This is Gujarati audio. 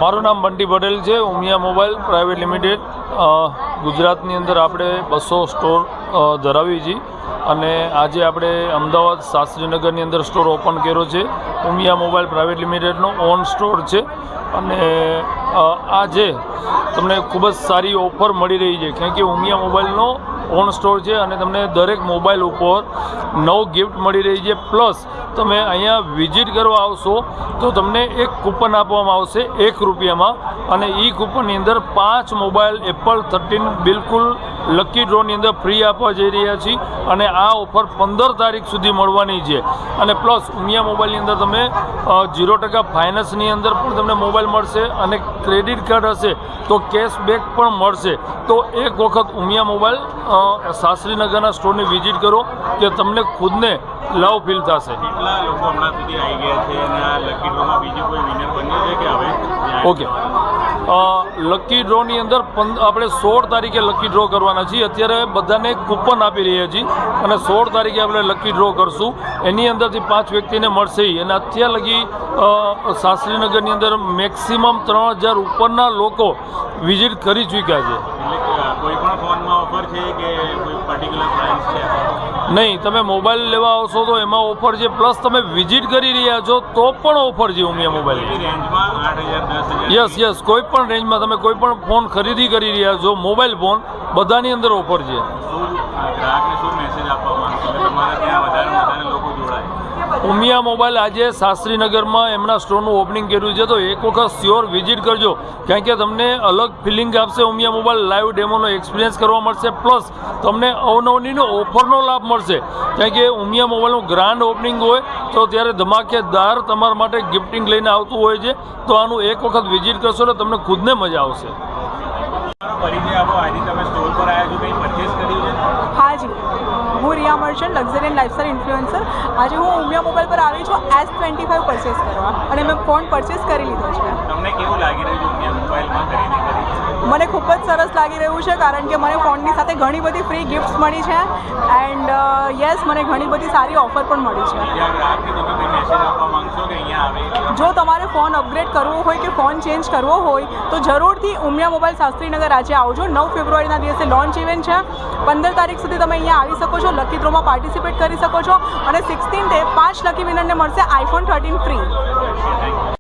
મારું નામ બંટી પટેલ છે. ઉમિયા મોબાઈલ પ્રાઇવેટ લિમિટેડ ગુજરાતની અંદર આપણે 200 સ્ટોર ધરાવીએ છીએ અને આજે આપણે અમદાવાદ શાસ્ત્રીનગરની અંદર સ્ટોર ઓપન કર્યો છે. ઉમિયા મોબાઈલ પ્રાઇવેટ લિમિટેડનો ઓન સ્ટોર છે અને આજે તમને ખૂબ જ સારી ઓફર મળી રહી છે કારણ કે ઉમિયા મોબાઈલનો ઓન સ્ટોર છે અને તમને દરેક મોબાઈલ ઉપર નવ ગિફ્ટ મળી રહી છે. પ્લસ તમે અહીંયા વિઝિટ કરવા આવશો તો તમને એક કૂપન આપવામાં આવશે ₹1 અને એ કૂપનની અંદર 5 મોબાઈલ એપલ 13 બિલકુલ લકી ડ્રોની અંદર ફ્રી આપવા જઈ રહ્યા છીએ અને આ ઓફર 15 તારીખ સુધી મળવાની છે. અને પ્લસ ઉમિયા મોબાઈલની અંદર તમે 0% ફાઇનાન્સની અંદર પણ તમને મોબાઈલ મળશે અને ક્રેડિટ કાર્ડ હશે તો કેશબેક પણ મળશે. તો એક વખત ઉમિયા મોબાઈલ શાસ્ત્રીનગરના સ્ટોરની વિઝિટ કરો કે તમને ખુદને લવ ફીલ થશે. ઓકે, લકી ડ્રોની અંદર આપણે 16 તારીખે લકી ડ્રો કરવાના છીએ. અત્યારે બધાને કૂપન આપી રહ્યા છીએ અને 16 તારીખે આપણે લકી ડ્રો કરશું. એની અંદરથી 5 વ્યક્તિને મળશે અને અત્યાર લગી શાસ્ત્રીનગરની અંદર મેક્સિમમ 3000 ઉપરના લોકો વિઝિટ કરી ચૂક્યા છે. કોઈ પણ ફોનમાં ઓફર છે કે કોઈ પર્ટિક્યુલર પ્રાઇસ છે? નહીં, તમે મોબાઈલ લેવા આવશો તો એમાં ઓફર છે, પ્લસ તમે વિઝિટ કરી રહ્યા છો તો પણ ઓફર છે ઉમિયા મોબાઈલ રેન્જમાં 8,000 10,000? યસ, કોઈ પણ રેન્જમાં તમે કોઈ પણ ફોન ખરીદી કરી રહ્યા છો, મોબાઈલ ફોન બધાની અંદર ઓફર છે. ગ્રાહકને શું મેસેજ આપવા માંગશો કે તમારા ત્યાં વધારે લોકો જોડાય? ઉમિયા મોબાઈલ આજે શાસ્ત્રીનગરમાં એમના સ્ટોરનું ઓપનિંગ કર્યું છે તો એક વખત શ્યોર વિઝિટ કરજો કારણ કે તમને અલગ ફિલિંગ આપશે. ઉમિયા મોબાઈલ લાઈવ ડેમોનો એક્સપિરિયન્સ કરવા મળશે, પ્લસ તમને અવનવનીનો ઓફરનો લાભ મળશે કારણ કે ઉમિયા મોબાઈલનું ગ્રાન્ડ ઓપનિંગ હોય તો ત્યારે ધમાકેદાર તમારા માટે ગિફ્ટિંગ લઈને આવતું હોય છે. તો આનું એક વખત વિઝિટ કરશો તો તમને ખુદને મજા આવશે. પરિચય આપો. આજે તમે સ્ટોર પર આવ્યા છો, કંઈ પરચેસ કર્યું છે? હા જી, હું Riya Merchant, luxury and lifestyle influencer. આજે હું ઉમિયા મોબાઈલ પર આવી છું S25 પરચેસ કરવા અને મેં ફોન પરચેસ કરી લીધો છે. તમને કેવું લાગી રહ્યું છે ઉમિયા મોબાઈલમાં ખરીદી કરી? મને ખૂબ જ સરસ લાગી રહ્યું છે કારણ કે મને ફોનની સાથે ઘણી બધી ફ્રી ગિફ્ટ્સ મળી છે એન્ડ યસ, મને ઘણી બધી સારી ઓફર પણ મળી છે. ગ્રાહકને તમે કોઈ મેસેજ આપવા માંગશો કે અહીંયા આવે? જો તમારે ફોન અપગ્રેડ કરવો હોય કે ફોન ચેન્જ કરવો હોય તો જરૂરથી ઉમિયા મોબાઈલ શાસ્ત્રીનગર આજે આવજો. 9 ફેબ્રુઆરીના દિવસે લોન્ચ ઇવેન્ટ છે. 15 તારીખ સુધી તમે અહીંયા આવી શકો છો, લકી ડ્રોમાં પાર્ટિસિપેટ કરી શકો છો અને 16th 5 લકી વિનરને મળશે iPhone 13 ફ્રી.